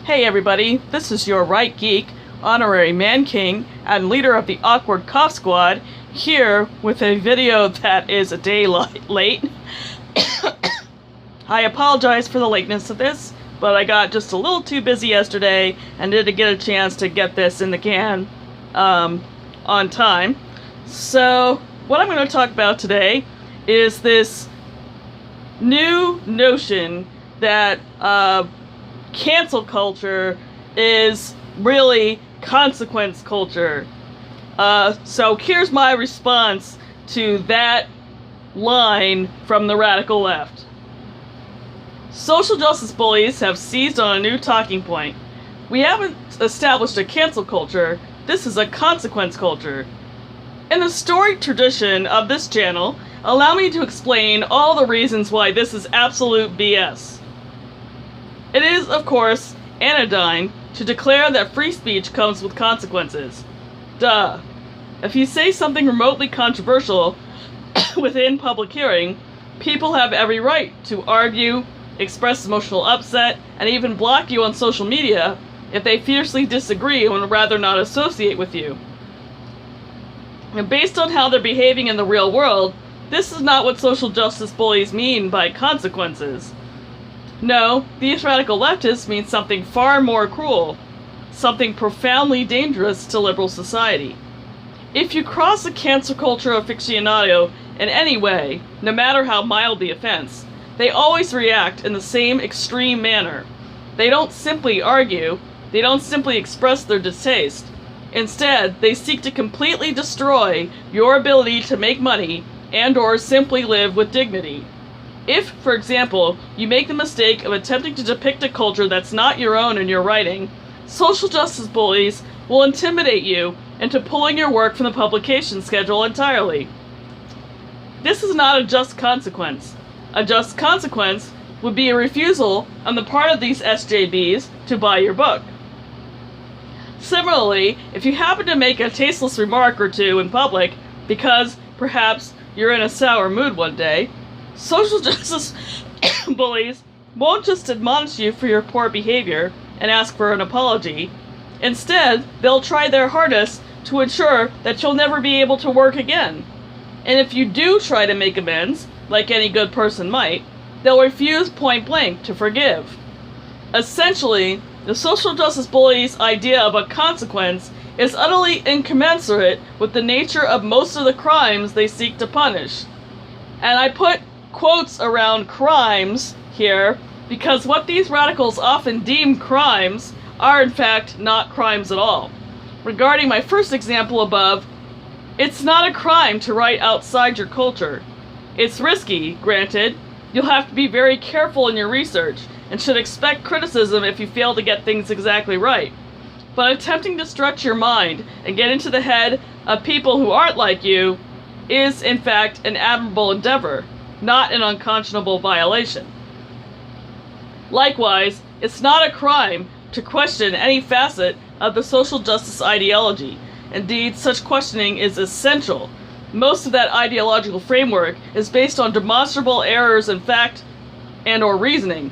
Hey everybody, this is your Right Geek, honorary man king, and leader of the Awkward Cough Squad, here with a video that is a day late. I apologize for the lateness of this, but I got just a little too busy yesterday and didn't get a chance to get this in the can on time. So, what I'm going to talk about today is this new notion that cancel culture is really consequence culture. So here's my response to that line from the radical left. Social justice bullies have seized on a new talking point. We haven't established a cancel culture, this is a consequence culture. In the storied tradition of this channel, allow me to explain all the reasons why this is absolute BS. It is, of course, anodyne to declare that free speech comes with consequences. Duh. If you say something remotely controversial within public hearing, people have every right to argue, express emotional upset, and even block you on social media if they fiercely disagree and would rather not associate with you. And based on how they're behaving in the real world, this is not what social justice bullies mean by consequences. No, these radical leftists mean something far more cruel, something profoundly dangerous to liberal society. If you cross the cancel culture aficionado in any way, no matter how mild the offense, they always react in the same extreme manner. They don't simply argue, they don't simply express their distaste. Instead, they seek to completely destroy your ability to make money and/or simply live with dignity. If, for example, you make the mistake of attempting to depict a culture that's not your own in your writing, social justice bullies will intimidate you into pulling your work from the publication schedule entirely. This is not a just consequence. A just consequence would be a refusal on the part of these SJBs to buy your book. Similarly, if you happen to make a tasteless remark or two in public because, perhaps, you're in a sour mood one day, social justice bullies won't just admonish you for your poor behavior and ask for an apology. Instead, they'll try their hardest to ensure that you'll never be able to work again. And if you do try to make amends, like any good person might, they'll refuse point blank to forgive. Essentially, the social justice bullies' idea of a consequence is utterly incommensurate with the nature of most of the crimes they seek to punish. And I put quotes around crimes here because what these radicals often deem crimes are in fact not crimes at all. Regarding my first example above, it's not a crime to write outside your culture. It's risky, granted. You'll have to be very careful in your research and should expect criticism if you fail to get things exactly right. But attempting to stretch your mind and get into the head of people who aren't like you is, in fact, an admirable endeavor, not an unconscionable violation. Likewise, it's not a crime to question any facet of the social justice ideology. Indeed, such questioning is essential. Most of that ideological framework is based on demonstrable errors in fact and/or reasoning.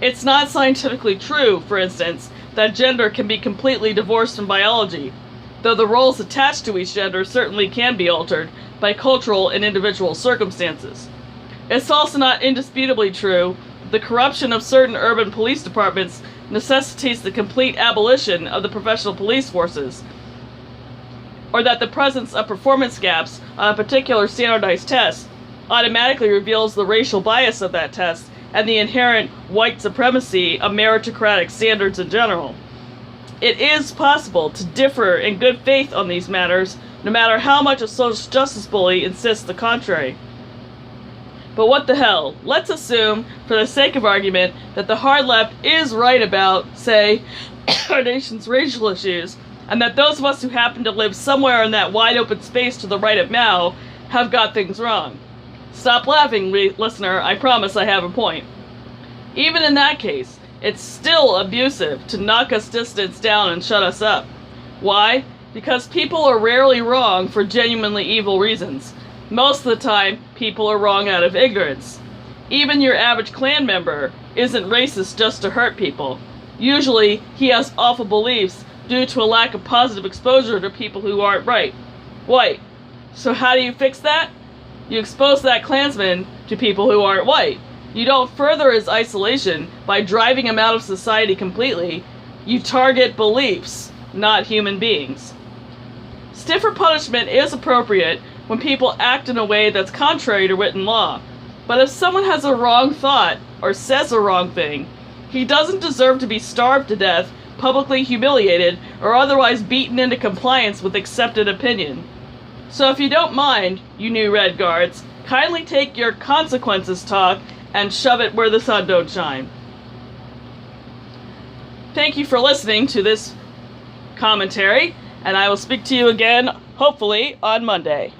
It's not scientifically true, for instance, that gender can be completely divorced from biology, though the roles attached to each gender certainly can be altered by cultural and individual circumstances. It's also not indisputably true that the corruption of certain urban police departments necessitates the complete abolition of the professional police forces, or that the presence of performance gaps on a particular standardized test automatically reveals the racial bias of that test and the inherent white supremacy of meritocratic standards in general. It is possible to differ in good faith on these matters, no matter how much a social justice bully insists the contrary. But what the hell? Let's assume, for the sake of argument, that the hard left is right about, say, our nation's racial issues, and that those of us who happen to live somewhere in that wide open space to the right of Mao have got things wrong. Stop laughing, listener, I promise I have a point. Even in that case, it's still abusive to knock us distance down and shut us up. Why? Because people are rarely wrong for genuinely evil reasons. Most of the time, people are wrong out of ignorance. Even your average Klan member isn't racist just to hurt people. Usually, he has awful beliefs due to a lack of positive exposure to people who aren't white. So how do you fix that? You expose that Klansman to people who aren't white. You don't further his isolation by driving him out of society completely. You target beliefs, not human beings. Stiffer punishment is appropriate when people act in a way that's contrary to written law. But if someone has a wrong thought or says a wrong thing, he doesn't deserve to be starved to death, publicly humiliated, or otherwise beaten into compliance with accepted opinion. So if you don't mind, you new Red Guards, kindly take your consequences talk and shove it where the sun don't shine. Thank you for listening to this commentary, and I will speak to you again, hopefully, on Monday.